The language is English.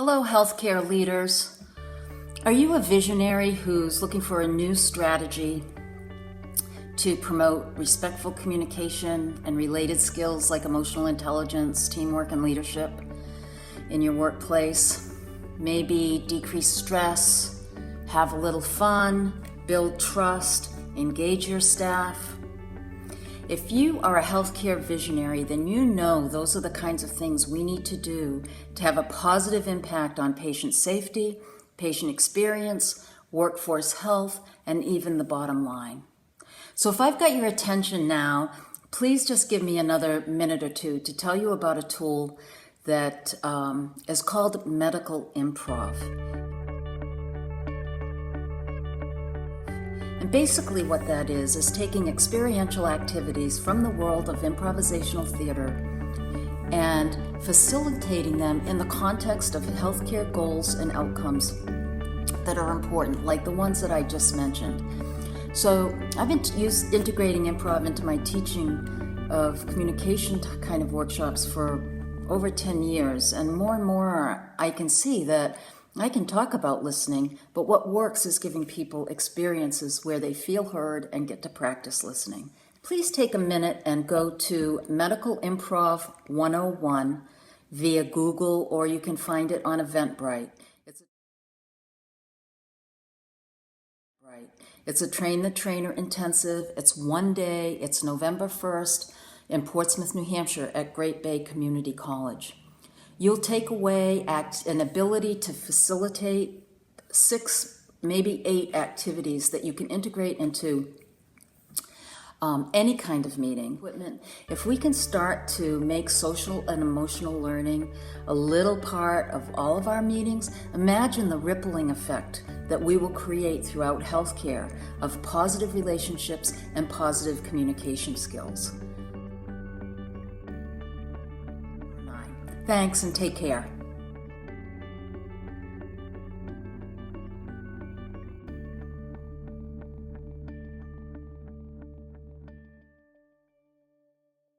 Hello, healthcare leaders. Are you a visionary who's looking for a new strategy to promote respectful communication and related skills like emotional intelligence, teamwork, and leadership in your workplace? Maybe decrease stress, have a little fun, build trust, engage your staff. If you are a healthcare visionary, then you know those are the kinds of things we need to do to have a positive impact on patient safety, patient experience, workforce health, and even the bottom line. So if I've got your attention now, please just give me another minute or two to tell you about a tool that is called medical improv. And basically what that is taking experiential activities from the world of improvisational theater and facilitating them in the context of healthcare goals and outcomes that are important, like the ones that I just mentioned. So I've been integrating improv into my teaching of communication kind of workshops for over 10 years, and more I can see that I can talk about listening, but what works is giving people experiences where they feel heard and get to practice listening. Please take a minute and go to Medical Improv 101 via Google, or you can find it on Eventbrite. It's a Train the Trainer intensive. It's one day. It's November 1st in Portsmouth, New Hampshire at Great Bay Community College. You'll take away an ability to facilitate 6, maybe 8 activities that you can integrate into any kind of meeting. If we can start to make social and emotional learning a little part of all of our meetings, imagine the rippling effect that we will create throughout healthcare of positive relationships and positive communication skills. Thanks and take care.